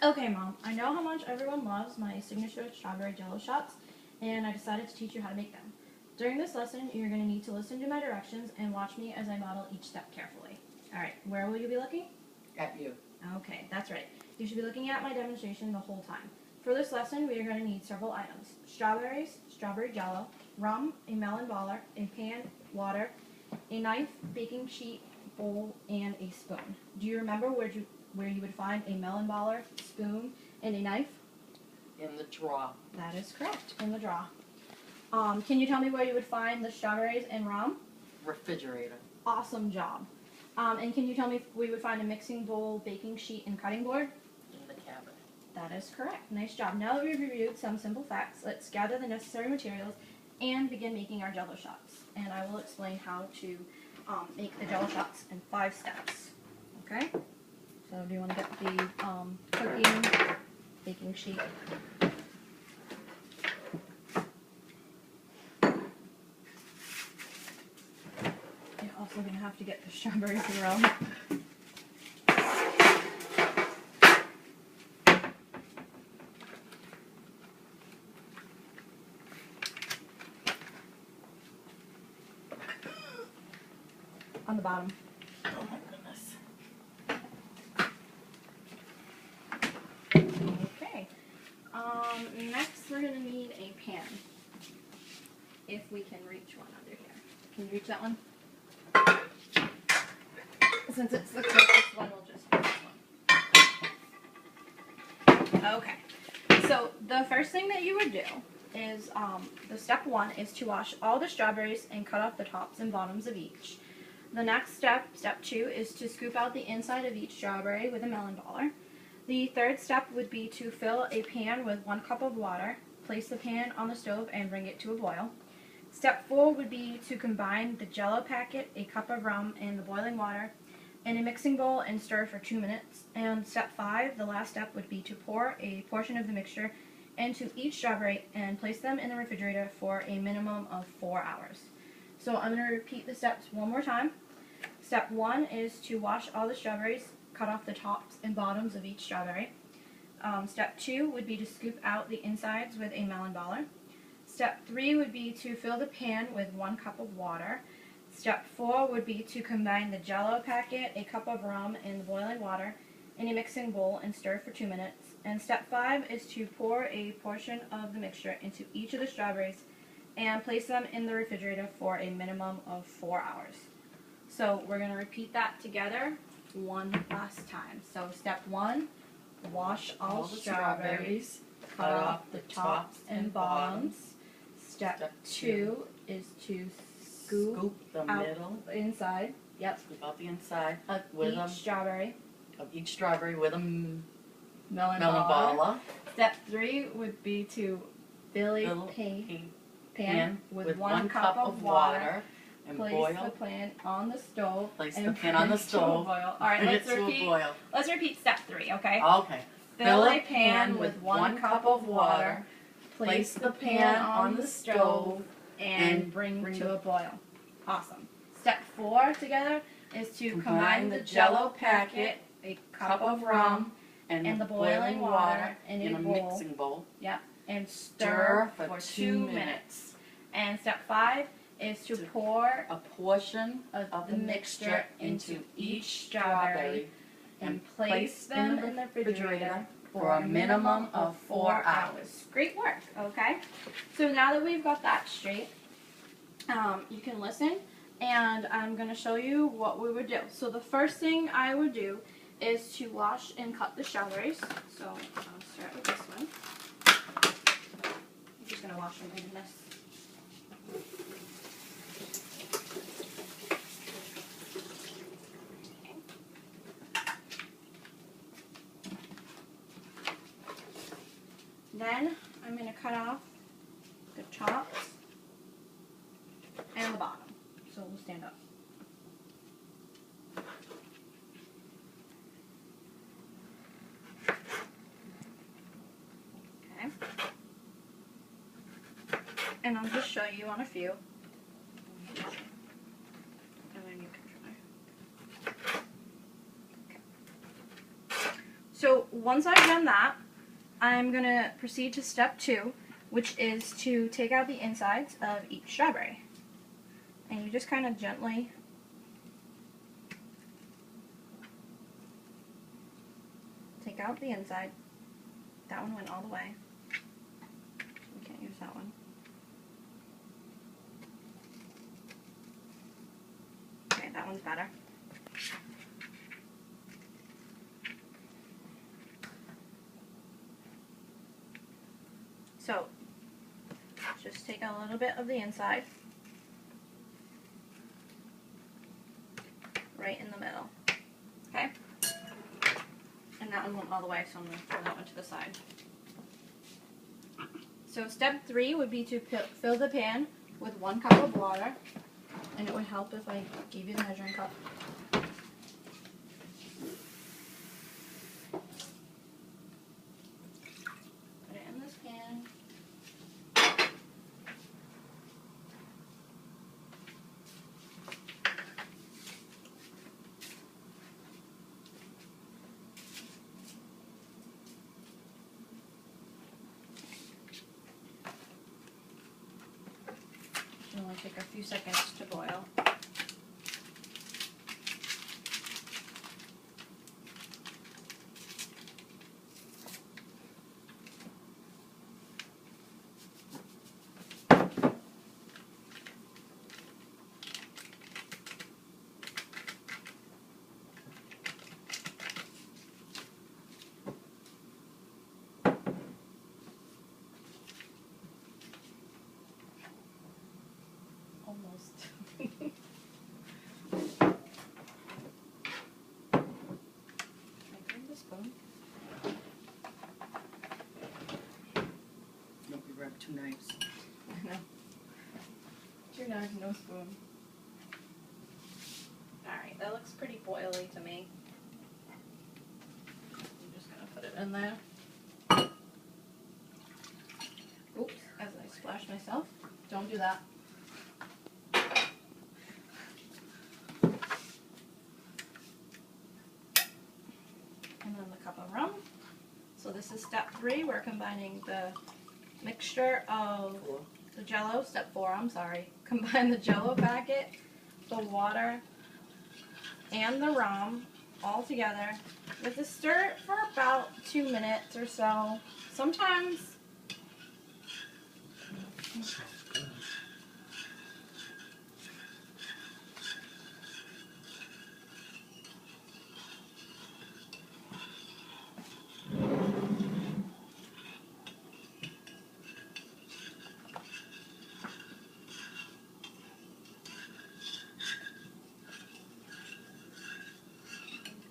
Okay, Mom, I know how much everyone loves my signature strawberry jello shots, and I decided to teach you how to make them. During this lesson, you're going to need to listen to my directions and watch me as I model each step carefully. Alright, where will you be looking? At you. Okay, that's right. You should be looking at my demonstration the whole time. For this lesson, we are going to need several items. Strawberries, strawberry jello, rum, a melon baller, a pan, water, a knife, baking sheet, bowl, and a spoon. Do you remember where you would find a melon baller, spoon, and a knife? In the drawer. That is correct, in the drawer. Can you tell me where you would find the strawberries and rum? Refrigerator. Awesome job. And can you tell me if we would find a mixing bowl, baking sheet, and cutting board? In the cabinet. That is correct. Nice job. Now that we've reviewed some simple facts, let's gather the necessary materials and begin making our jello shots. And I will explain how to make the jello shots in 5 steps. Okay? So do you want to get the cooking baking sheet? You're also going to have to get the strawberries and rum. On the bottom. Oh my goodness. Okay. Next we're going to need a pan. If we can reach one under here. Can you reach that one? Since it's the closest one, we'll just use this one. Okay. So the first thing that you would do is, the step 1 is to wash all the strawberries and cut off the tops and bottoms of each. The next step, step 2, is to scoop out the inside of each strawberry with a melon baller. The third step would be to fill a pan with 1 cup of water, place the pan on the stove and bring it to a boil. Step 4 would be to combine the jello packet, a cup of rum, and the boiling water in a mixing bowl and stir for 2 minutes. And step 5, the last step, would be to pour a portion of the mixture into each strawberry and place them in the refrigerator for a minimum of 4 hours. So I'm going to repeat the steps one more time. Step 1 is to wash all the strawberries, cut off the tops and bottoms of each strawberry. Step 2 would be to scoop out the insides with a melon baller. Step 3 would be to fill the pan with 1 cup of water. Step 4 would be to combine the jello packet, a cup of rum, and the boiling water in a mixing bowl and stir for 2 minutes. And step 5 is to pour a portion of the mixture into each of the strawberries and place them in the refrigerator for a minimum of 4 hours. So we're going to repeat that together one last time. So step 1, wash all the strawberries, cut off the tops and bottoms. Step 2 is to scoop the out middle. the inside. Yep. Scoop out the inside Of with each strawberry. each strawberry with a melon Melon baller. Step 3 would be to fill a pan with 1 cup of water. And Place boil. the pan on the stove. Place and the pan on the bring it to a stove. boil. All right, Bring let's it to repeat. a boil. Let's repeat step 3, okay? Okay. Fill a pan with 1 cup of water. Place the pan on the stove and bring to a boil. Awesome. Step 4 together is to combine the jello packet, a cup of rum, and the boiling water in a bowl. Mixing bowl. Yep. And stir for 2 minutes. And step 5 is to pour a portion of the mixture into each strawberry and place them in the refrigerator for a minimum of 4 hours. Great work, okay? So now that we've got that straight, you can listen, and I'm going to show you what we would do. So the first thing I would do is to wash and cut the strawberries. So I'll start with this one. I'm just going to wash them in this. Then I'm going to cut off the tops and the bottom. So we'll stand up. Okay. And I'll just show you on a few. And then you can try. Okay. So once I've done that, I'm going to proceed to step 2, which is to take out the insides of each strawberry. And you just kind of gently take out the inside. That one went all the way. We can't use that one. Okay, that one's better. So, just take a little bit of the inside, right in the middle, okay? And that one went all the way, so I'm going to throw that one to the side. So step 3 would be to fill the pan with 1 cup of water, and it would help if I gave you the measuring cup. Put it in this pan. It'll only take a few seconds to boil. Almost. Can I grab the spoon? Nope, you grabbed 2 knives. I know. 2 knives, no spoon. Alright, that looks pretty boily to me. I'm just gonna put it in there. Oops, as I splashed myself. Don't do that. And then the cup of rum. So this is step 3. We're combining the mixture of 4. the jello. Step 4, I'm sorry. Combine the jello packet, the water, and the rum all together. You have to stir it for about 2 minutes or so. Sometimes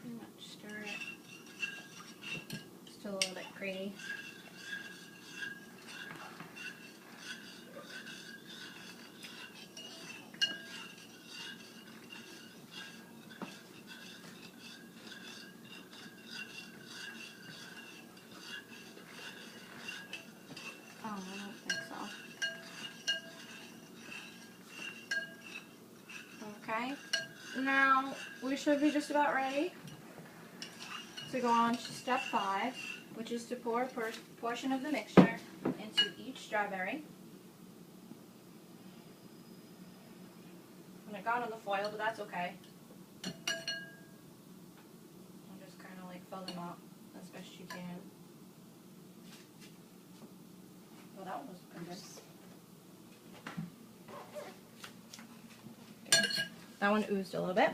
pretty much stir it. Still a little bit creamy. Oh, I don't think so. Okay. Now, we should be just about ready to go on to step 5, which is to pour a portion of the mixture into each strawberry. And it got on the foil, but that's okay. I'll just kind of like fill them up as best you can. Well, that one was pretty good. Okay. That one oozed a little bit.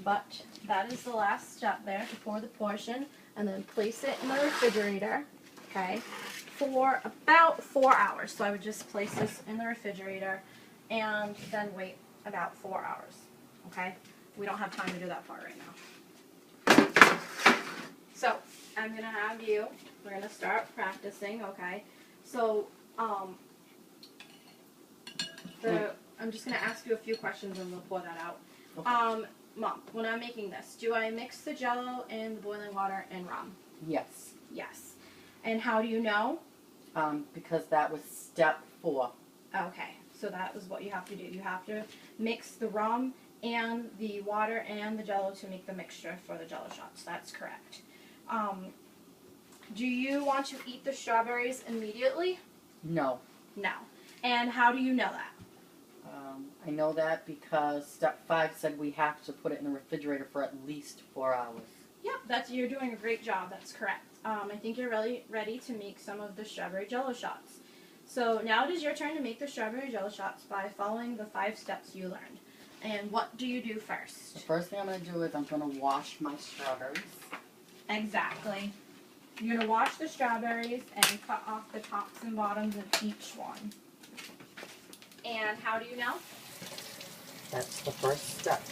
But that is the last step there, to pour the portion and then place it in the refrigerator, okay, for about 4 hours. So I would just place this in the refrigerator and then wait about 4 hours, okay? We don't have time to do that part right now. So I'm going to have you, we're going to start practicing, okay? So I'm just going to ask you a few questions and we'll pour that out. Okay. Mom, when I'm making this, do I mix the jello and the boiling water and rum? Yes. Yes. And how do you know? Because that was step 4. Okay, so that is what you have to do. You have to mix the rum and the water and the jello to make the mixture for the jello shots. That's correct. Do you want to eat the strawberries immediately? No. No. And how do you know that? I know that because step 5 said we have to put it in the refrigerator for at least 4 hours. Yep, you're doing a great job. That's correct. I think you're really ready to make some of the strawberry jello shots. So now it is your turn to make the strawberry jello shots by following the 5 steps you learned. And what do you do first? The first thing I'm going to do is I'm going to wash my strawberries. Exactly. You're going to wash the strawberries and cut off the tops and bottoms of each one. And how do you know? That's the first step.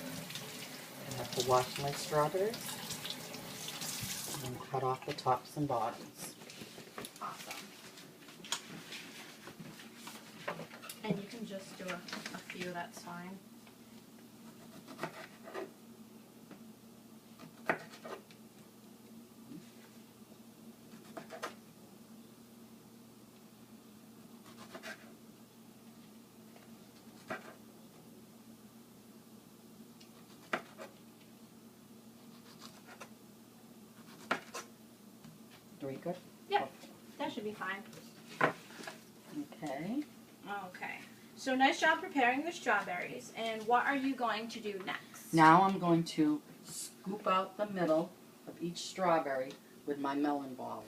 I have to wash my strawberries and cut off the tops and bottoms. Awesome. And you can just do a few, that's fine. Are we good? Yep, that should be fine. Okay. Okay. So nice job preparing the strawberries. And what are you going to do next? Now I'm going to scoop out the middle of each strawberry with my melon ball.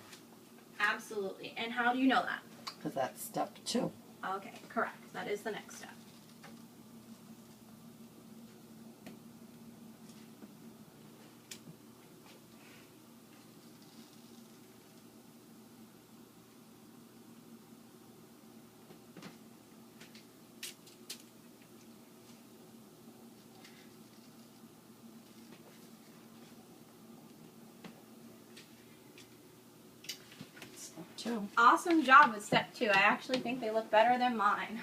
Absolutely. And how do you know that? Because that's step 2. Okay, correct. That is the next step. Step 2. Awesome job with step 2. I actually think they look better than mine.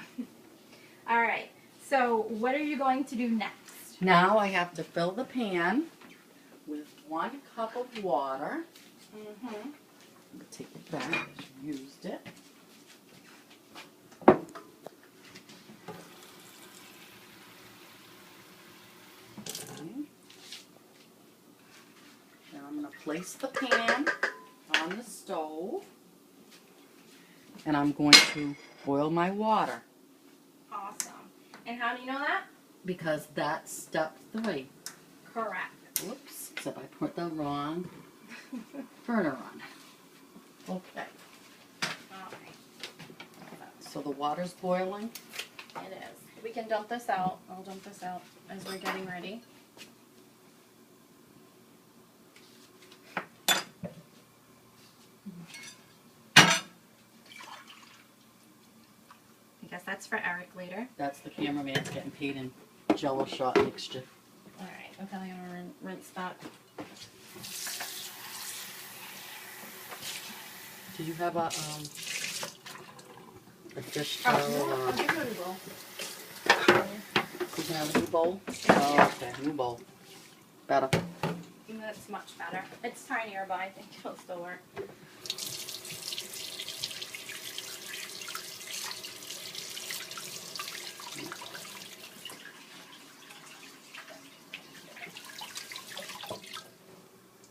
All right. So what are you going to do next? Now I have to fill the pan with 1 cup of water. Mm-hmm. Take it back because you used it. Okay. Now I'm going to place the pan on the stove. And I'm going to boil my water. Awesome. And how do you know that? Because that's step 3. Correct. Whoops, except I put the wrong burner on. Okay, All right. so the water's boiling. It is. We can dump this out. I'll dump this out as we're getting ready. I guess that's for Eric later. That's the cameraman's getting paid in jello shot mixture. All right. Okay, I'm gonna rinse that. Do you have a dish Oh, towel? you know what? Or I'll give you a bowl. you can have a new bowl? Oh, okay, new bowl. Better. That's much better. It's tinier, but I think it'll still work.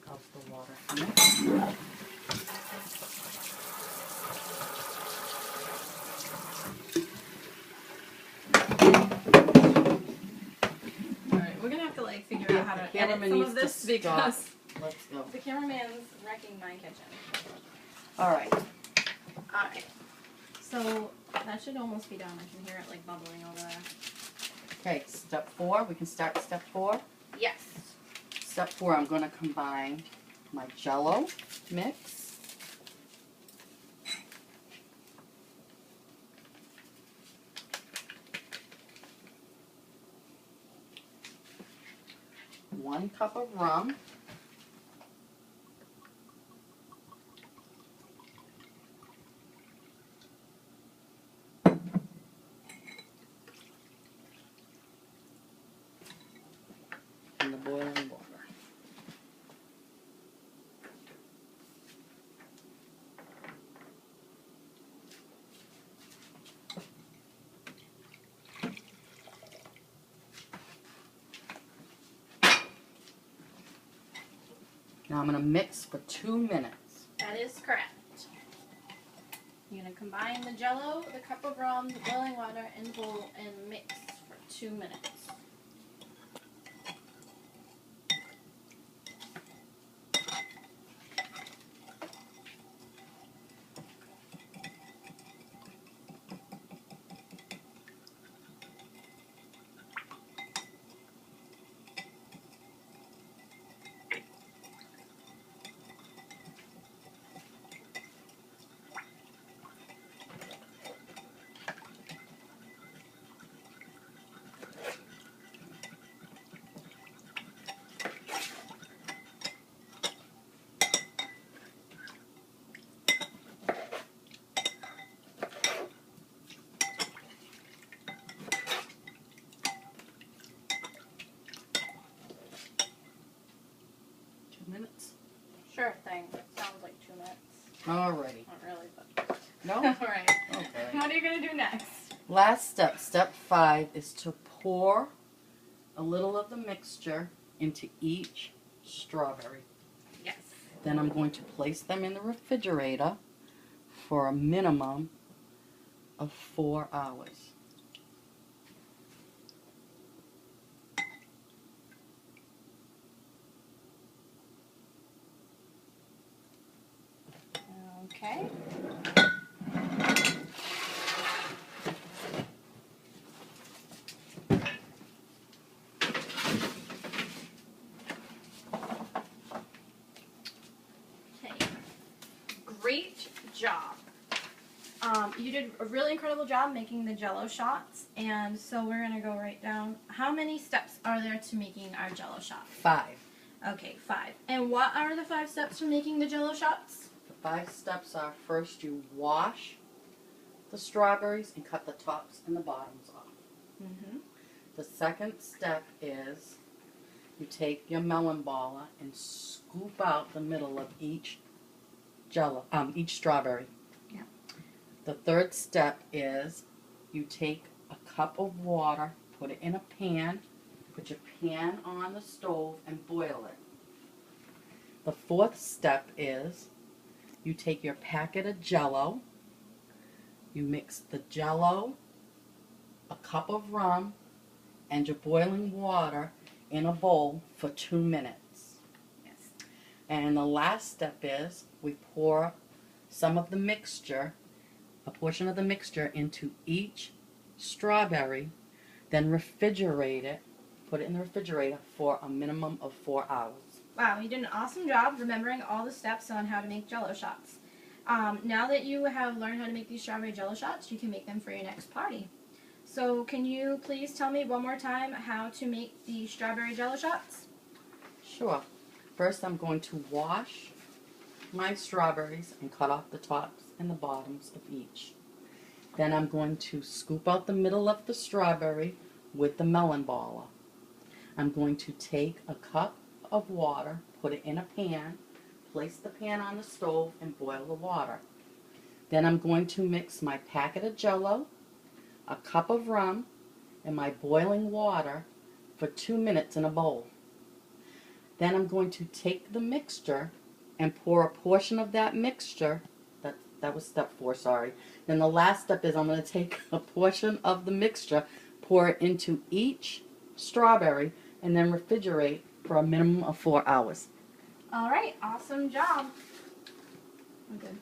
How's the water? Alright, we're gonna have to like figure out how to edit cameraman some needs of to this stop. because Let's go. the cameraman's wrecking my kitchen. Alright, Alright. So that should almost be done. I can hear it like bubbling over there. okay, step 4. We can start step 4. Yes. Step 4, I'm going to combine my jello mix. One cup of rum. And the boiling water. Now I'm going to mix for 2 minutes. That is correct. You're going to combine the jello, the cup of rum, the boiling water, and the bowl and mix for 2 minutes. Minutes? Sure thing. Sounds like 2 minutes. Alrighty. Not really, but. No? Alright. Okay. What are you going to do next? Last step, step 5, is to pour a little of the mixture into each strawberry. Yes. Then I'm going to place them in the refrigerator for a minimum of 4 hours. Okay. Okay. Great job. You did a really incredible job making the jello shots, and so we're going to go right down. How many steps are there to making our jello shots? 5. Okay, 5. And what are the 5 steps for making the jello shots? The 5 steps are: first you wash the strawberries and cut the tops and the bottoms off. Mm-hmm. The second step is you take your melon baller and scoop out the middle of each each strawberry. Yeah. The third step is you take a cup of water, put it in a pan, put your pan on the stove and boil it. The fourth step is you take your packet of jello, you mix the jello, a cup of rum, and your boiling water in a bowl for 2 minutes. Yes. And the last step is we pour some of the mixture, a portion of the mixture, into each strawberry, then refrigerate it, put it in the refrigerator for a minimum of 4 hours. Wow, you did an awesome job remembering all the steps on how to make jello shots. Now that you have learned how to make these strawberry jello shots, you can make them for your next party. So can you please tell me one more time how to make the strawberry jello shots? Sure. First I'm going to wash my strawberries and cut off the tops and the bottoms of each. Then I'm going to scoop out the middle of the strawberry with the melon baller. I'm going to take a cup of water, put it in a pan, place the pan on the stove and boil the water. Then I'm going to mix my packet of jello, a cup of rum, and my boiling water for 2 minutes in a bowl. Then I'm going to take the mixture and pour a portion of that mixture, that was step 4, sorry. Then the last step is I'm going to take a portion of the mixture, pour it into each strawberry, and then refrigerate for a minimum of 4 hours. All right, awesome job. I'm good.